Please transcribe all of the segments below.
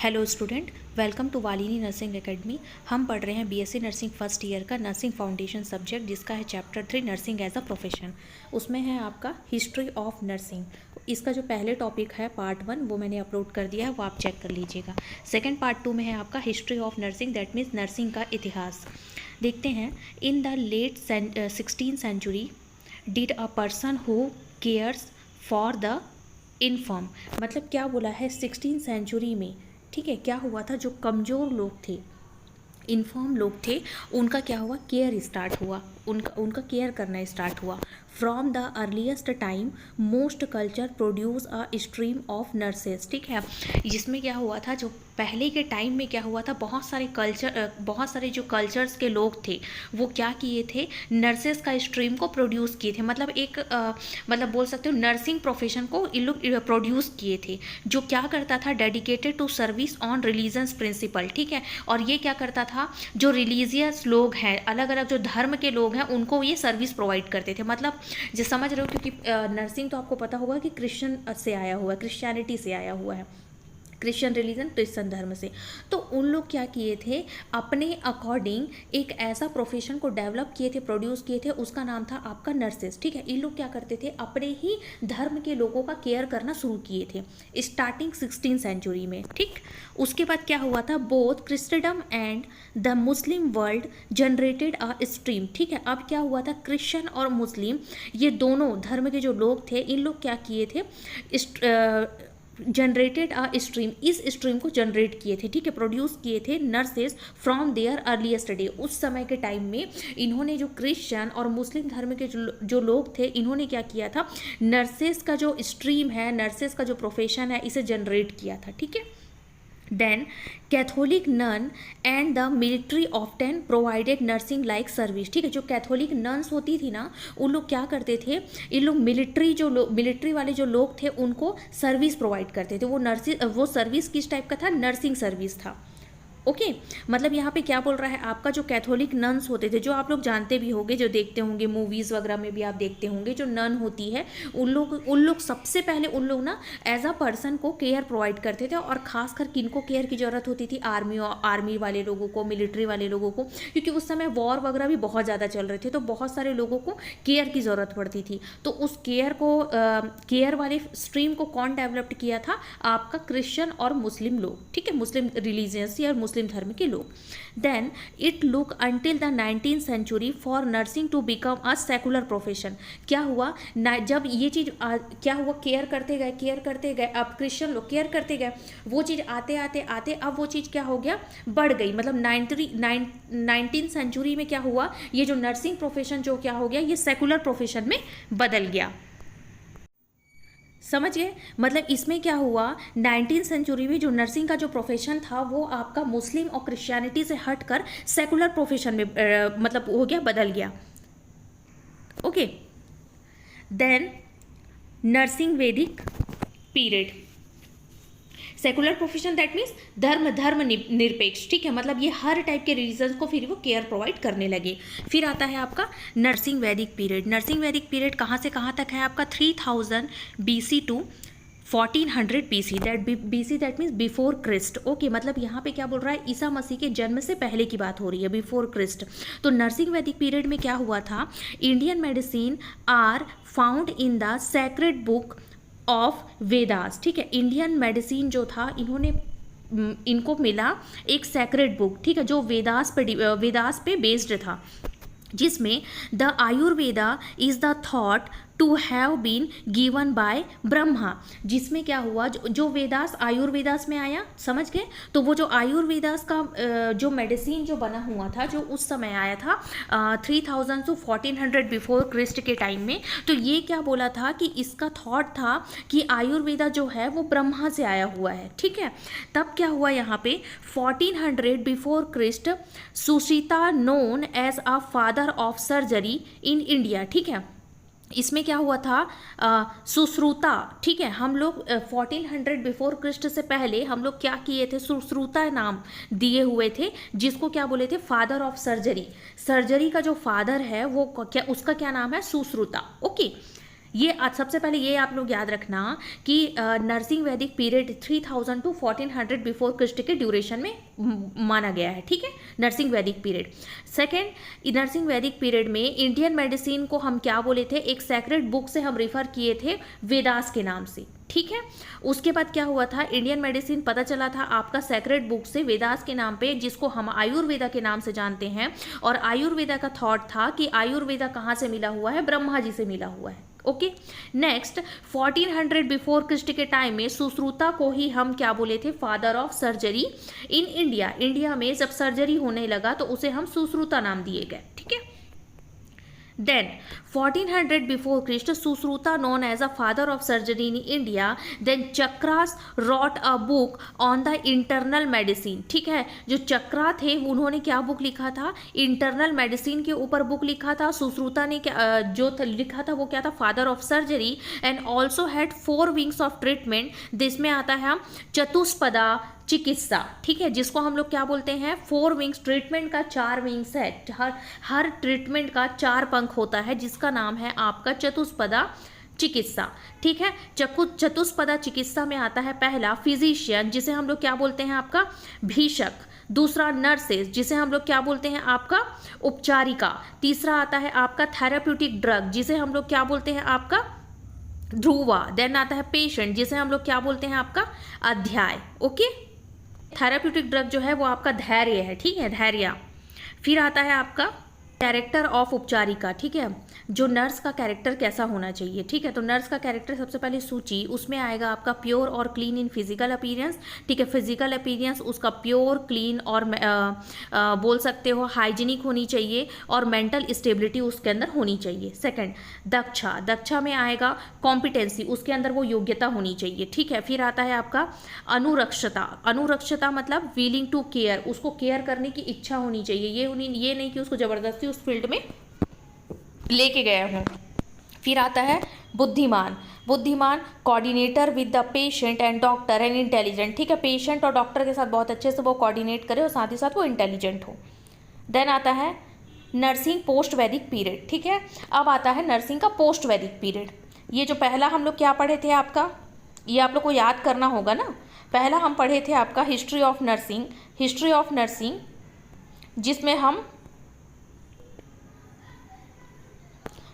Hello student, welcome to Valini nursing academy. हम पढ़ रहे हैं बीएससी नर्सिंग फर्स्ट ईयर का नर्सिंग फाउंडेशन सब्जेक्ट, जिसका है chapter 3 nursing as a profession. उसमें है आपका हिस्ट्री ऑफ नर्सिंग। इसका जो पहले टॉपिक है पार्ट 1 वो मैंने अपलोड कर दिया है, वो आप चेक कर लीजिएगा। सेकेंड पार्ट 2 में है आपका history of nursing, that means nursing का इतिहास। देखते हैं, in the late 16th century did a person who cares for the infirm, मतलब क्या बोला है 16th सेंचुरी में, ठीक है, क्या हुआ था, जो कमज़ोर लोग थे, इन्फॉर्म लोग थे, उनका क्या हुआ, केयर स्टार्ट हुआ, उनका केयर करना स्टार्ट हुआ। From the earliest time most culture produce a stream of nurses, ठीक है, जिसमें क्या हुआ था, जो पहले के टाइम में क्या हुआ था, बहुत सारे जो कल्चर्स के लोग थे वो क्या किए थे, नर्सेस का स्ट्रीम को प्रोड्यूस किए थे, मतलब एक मतलब बोल सकते हो नर्सिंग प्रोफेशन को इन लोग प्रोड्यूस किए थे, जो क्या करता था, dedicated to service on religions principle, ठीक है। और ये क्या करता था, जो रिलीजियस लोग हैं, अलग अलग जो धर्म के लोग हैं, उनको ये सर्विस प्रोवाइड करते थे, मतलब जो समझ रहे हो, क्योंकि नर्सिंग तो आपको पता होगा कि क्रिश्चियन से आया हुआ है, क्रिश्चियनिटी से आया हुआ है, क्रिश्चियन रिलीजन, क्रिश्चियन धर्म से। तो उन लोग क्या किए थे, अपने अकॉर्डिंग एक ऐसा प्रोफेशन को डेवलप किए थे, प्रोड्यूस किए थे, उसका नाम था आपका नर्सेस, ठीक है। इन लोग क्या करते थे, अपने ही धर्म के लोगों का केयर करना शुरू किए थे स्टार्टिंग 16th सेंचुरी में, ठीक। उसके बाद क्या हुआ था, both Christendom and the Muslim world generated a stream, ठीक है। अब क्या हुआ था, क्रिश्चियन और मुस्लिम ये दोनों धर्म के जो लोग थे, इन लोग क्या किए थे, जनरेटेड अ स्ट्रीम, इस स्ट्रीम को जनरेट किए थे, ठीक है, प्रोड्यूस किए थे nurses from their earliest day. उस समय के टाइम में इन्होंने जो क्रिश्चियन और मुस्लिम धर्म के जो लोग थे, इन्होंने क्या किया था, नर्सेस का जो स्ट्रीम है, नर्सेस का जो प्रोफेशन है, इसे जनरेट किया था, ठीक है। Then Catholic nun and the military often provided nursing like service, ठीक है। जो कैथोलिक नन्स होती थी ना, उन लोग क्या करते थे, इन लोग मिलिट्री वाले जो लोग थे उनको सर्विस प्रोवाइड करते थे। वो सर्विस किस टाइप का था, नर्सिंग सर्विस था, ओके। मतलब यहाँ पे क्या बोल रहा है, आपका जो कैथोलिक नन्स होते थे, जो आप लोग जानते भी होंगे, जो देखते होंगे मूवीज़ वगैरह में भी आप देखते होंगे, जो नन होती है, उन लोग सबसे पहले उन लोग ना एज अ पर्सन को केयर प्रोवाइड करते थे। और खासकर किनको केयर की ज़रूरत होती थी, आर्मी वाले लोगों को, मिलिट्री वाले लोगों को, क्योंकि उस समय वॉर वगैरह भी बहुत ज़्यादा चल रहे थे, तो बहुत सारे लोगों को केयर की ज़रूरत पड़ती थी। तो उस केयर वाले स्ट्रीम को कौन डेवलप किया था, आपका क्रिश्चियन और मुस्लिम लोग, ठीक है, मुस्लिम रिलीजियंस या मुस्लिम धर्म के लोग। Then it look until the 19th century for nursing to become a secular profession. क्या हुआ, जब ये चीज़ क्या हुआ, केयर करते गए, अब क्रिश्चियन लोग केयर करते गए, वो चीज़ आते आते अब वो चीज़ क्या हो गया, बढ़ गई, मतलब 19th सेंचुरी में क्या हुआ, ये जो नर्सिंग प्रोफेशन जो क्या हो गया, ये सेकुलर प्रोफेशन में बदल गया, समझ गए। मतलब इसमें क्या हुआ, 19th सेंचुरी में जो नर्सिंग का जो प्रोफेशन था, वो आपका मुस्लिम और क्रिश्चियनिटी से हटकर सेकुलर प्रोफेशन में मतलब हो गया, बदल गया, okay. Then nursing Vedic period, secular profession that means धर्म निरपेक्ष, ठीक है, मतलब ये हर टाइप के रिलीजन को फिर वो केयर प्रोवाइड करने लगे। फिर आता है आपका nursing Vedic period. Nursing Vedic period कहाँ से कहाँ तक है आपका, 3000 BC to 1400 BC, that means before Christ, okay. मतलब यहाँ पे क्या बोल रहा है, ईसा मसीह के जन्म से पहले की बात हो रही है, बिफोर क्रिस्ट। तो नर्सिंग वैदिक पीरियड में क्या हुआ था, Indian medicine are found in the sacred book of Vedas, ठीक है। इंडियन मेडिसिन जो था, इनको मिला एक सेक्रेड बुक, ठीक है, जो वेदास पे बेस्ड था, जिसमें the Ayurveda is the thought to have been given by Brahma, जिसमें क्या हुआ, जो वेदास आयुर्वेदास में आया, समझ गए। तो वो जो आयुर्वेदास का जो मेडिसिन जो बना हुआ था, जो उस समय आया था 3000 to 1400 बिफोर क्रिस्ट के टाइम में, तो ये क्या बोला था कि इसका थॉट था कि आयुर्वेदा जो है वो ब्रह्मा से आया हुआ है, ठीक है। तब क्या हुआ, यहाँ पे 1400 before Christ Sushruta known as a father of surgery in India, ठीक है। इसमें क्या हुआ था, सुश्रुता, ठीक है, हम लोग 1400 बिफोर क्रिस्ट से पहले हम लोग क्या किए थे, सुश्रुता नाम दिए हुए थे, जिसको क्या बोले थे, फादर ऑफ सर्जरी। सर्जरी का जो फादर है वो क्या, उसका क्या नाम है, सुश्रुता, ओके। ये सबसे पहले ये आप लोग याद रखना कि नरसिंह वैदिक पीरियड 3000 टू 1400 बिफोर क्रिस्ट के ड्यूरेशन में माना गया है, ठीक है, नरसिंह वैदिक पीरियड। सेकेंड, नरसिंह वैदिक पीरियड में इंडियन मेडिसिन को हम क्या बोले थे, एक सेक्रेट बुक से हम रिफर किए थे वेदास के नाम से, ठीक है। उसके बाद क्या हुआ था, इंडियन मेडिसिन पता चला था आपका सेक्रेट बुक से वेदास के नाम पे, जिसको हम आयुर्वेदा के नाम से जानते हैं। और आयुर्वेदा का थॉट था कि आयुर्वेदा कहाँ से मिला हुआ है, ब्रह्मा जी से मिला हुआ है। ओके, नेक्स्ट 1400 बिफोर क्रिस्ट के टाइम में सुश्रुता को ही हम क्या बोले थे, father of surgery in India. India में जब सर्जरी होने लगा तो उसे हम सुश्रुता नाम दिए गए, ठीक है। Then 1400 before Christ, Susruta known as a father of surgery in India. Then Chakras wrote a book on the internal medicine. ठीक है, जो चक्रा थे उन्होंने क्या बुक लिखा था, इंटरनल मेडिसिन के ऊपर बुक लिखा था। सुश्रुता ने क्या जो लिखा था वो क्या था, father of surgery, and also had 4 wings of treatment. जिसमें आता है चतुष्पदा चिकित्सा, ठीक है, जिसको हम लोग क्या बोलते हैं, 4 विंग्स। ट्रीटमेंट का 4 विंग्स है, हर ट्रीटमेंट का 4 पंख होता है, जिसका नाम है आपका चतुष्पदा चिकित्सा, ठीक है। चतुष्पदा चिकित्सा में आता है पहला फिजिशियन, जिसे हम लोग क्या बोलते हैं आपका भीषक। दूसरा नर्सेज, जिसे हम लोग क्या बोलते हैं आपका उपचारिका। तीसरा आता है आपका थेराप्यूटिक ड्रग, जिसे हम लोग क्या बोलते हैं आपका ध्रुवा। देन आता है पेशेंट, जिसे हम लोग क्या बोलते हैं आपका अध्याय। ओके, थेराप्यूटिक ड्रग जो है वो आपका धैर्य है, ठीक है, धैर्य। फिर आता है आपका कैरेक्टर ऑफ उपचारिका, ठीक है, जो नर्स का कैरेक्टर कैसा होना चाहिए, ठीक है। तो नर्स का कैरेक्टर सबसे पहले सूची, उसमें आएगा आपका प्योर और क्लीन इन फिजिकल अपीयरेंस, ठीक है। फिजिकल अपीयरेंस उसका प्योर, क्लीन और बोल सकते हो हाइजीनिक होनी चाहिए, और मेंटल स्टेबिलिटी उसके अंदर होनी चाहिए। सेकंड, दक्षा। दक्षा में आएगा कॉम्पिटेंसी, उसके अंदर वो योग्यता होनी चाहिए, ठीक है। फिर आता है आपका अनुरक्षता। अनुरक्षता मतलब विलिंग टू केयर, उसको केयर करने की इच्छा होनी चाहिए, ये नहीं कि उसको जबरदस्ती उस फील्ड में लेके गया हूँ। फिर आता है बुद्धिमान। बुद्धिमान coordinator with the patient and doctor and intelligent, ठीक है, पेशेंट और डॉक्टर के साथ बहुत अच्छे से वो कोऑर्डिनेट करे और साथ ही साथ वो इंटेलिजेंट हो। देन आता है नर्सिंग पोस्ट वैदिक पीरियड, ठीक है। अब आता है नर्सिंग का पोस्ट वैदिक पीरियड। ये जो पहला हम लोग क्या पढ़े थे आपका, ये आप लोग को याद करना होगा ना। पहला हम पढ़े थे आपका history of nursing, history of nursing, जिसमें हम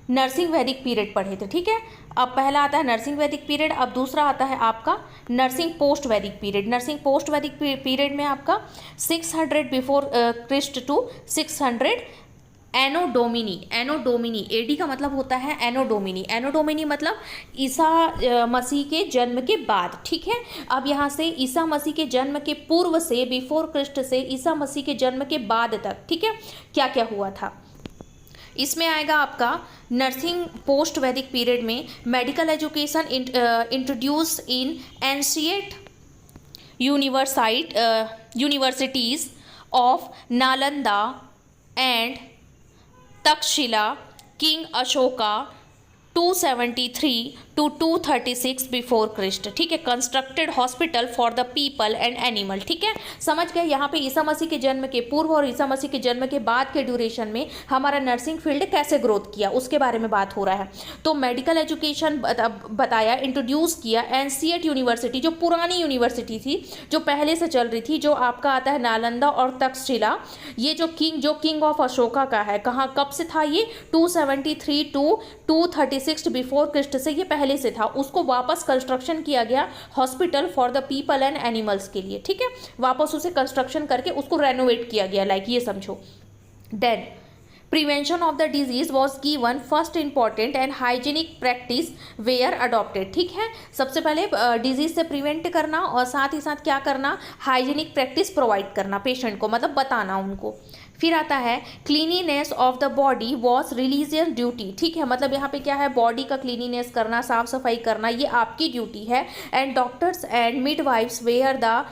नर्सिंग वैदिक पीरियड पढ़े थे, ठीक है। अब पहला आता है नर्सिंग वैदिक पीरियड, अब दूसरा आता है आपका nursing post Vedic period. Nursing post Vedic period में आपका 600 before Christ to 600 anno domini. Anno domini, AD का मतलब होता है एनो डोमिनी। एनो डोमिनी मतलब ईसा मसीह के जन्म के बाद, ठीक है। अब यहाँ से ईसा मसीह के जन्म के पूर्व से, बिफोर क्रिस्ट से ईसा मसीह के जन्म के बाद तक, ठीक है, क्या क्या हुआ था। इसमें आएगा आपका नर्सिंग पोस्ट वैदिक पीरियड में medical education introduce in ancient universities of Nalanda and Takshashila, king Ashoka 273 to 236 before Christ, ठीक है। Constructed hospital for the people and animal, ठीक है। समझ गए, यहाँ पे ईसा मसीह के जन्म के पूर्व और ईसा मसीह के जन्म के बाद के ड्यूरेशन में हमारा नर्सिंग फील्ड कैसे ग्रोथ किया उसके बारे में बात हो रहा है। तो मेडिकल एजुकेशन बताया, इंट्रोड्यूस किया एंशिएंट यूनिवर्सिटी, जो पुरानी यूनिवर्सिटी थी जो पहले से चल रही थी, जो आपका आता है नालंदा और तक्षशिला। ये जो किंग ऑफ अशोका का है, कहाँ कब से था ये, 273 टू 236 बिफोर क्रिस्ट से ये पहले से था। उसको वापस कंस्ट्रक्शन किया गया hospital for the people and animals के लिए, ठीक है। वापस उसे कंस्ट्रक्शन करके उसको रेनोवेट किया गया, लाइक ये समझो। Then prevention of the disease was given, first important and hygienic practice were adopted, ठीक है। सबसे पहले डिजीज से प्रिवेंट करना और साथ ही साथ क्या करना, हाइजीनिक प्रैक्टिस प्रोवाइड करना पेशेंट को, मतलब बताना उनको। फिर आता है cleanliness of the body was religious duty, ठीक है, मतलब यहाँ पे क्या है, बॉडी का क्लीनिनेस करना, साफ सफाई करना, ये आपकी ड्यूटी है। And doctors and midwifes were the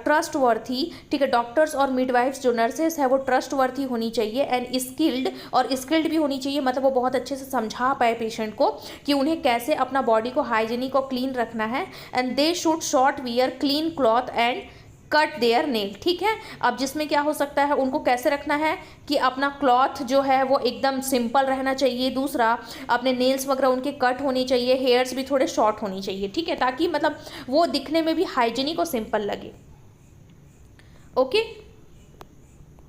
trustworthy, ठीक है। डॉक्टर्स और मिडवाइफ्स जो नर्सेस है वो ट्रस्ट वर्थी होनी चाहिए, एंड स्किल्ड, और स्किल्ड भी होनी चाहिए, मतलब वो बहुत अच्छे से समझा पाए पेशेंट को कि उन्हें कैसे अपना बॉडी को हाइजीनिक और क्लीन रखना है। And they should short wear clean cloth and cut their nail, ठीक है। अब जिसमें क्या हो सकता है, उनको कैसे रखना है कि अपना क्लॉथ जो है वो एकदम सिंपल रहना चाहिए, दूसरा अपने नेल्स वगैरह उनके कट होनी चाहिए, हेयर्स भी थोड़े शॉर्ट होनी चाहिए, ठीक है, ताकि मतलब वो दिखने में भी हाइजीनिक और सिंपल लगे। ओके,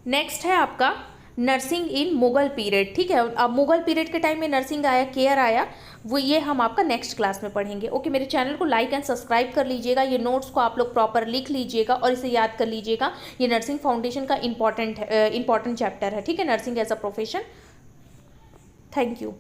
नेक्स्ट है आपका नर्सिंग इन मुगल पीरियड, ठीक है। अब मुगल पीरियड के टाइम में नर्सिंग आया, केयर आया, वो ये हम आपका नेक्स्ट क्लास में पढ़ेंगे। ओके, मेरे चैनल को लाइक एंड सब्सक्राइब कर लीजिएगा, ये नोट्स को आप लोग प्रॉपर लिख लीजिएगा और इसे याद कर लीजिएगा। ये नर्सिंग फाउंडेशन का इंपॉर्टेंट चैप्टर है, ठीक है, nursing as a profession. Thank you.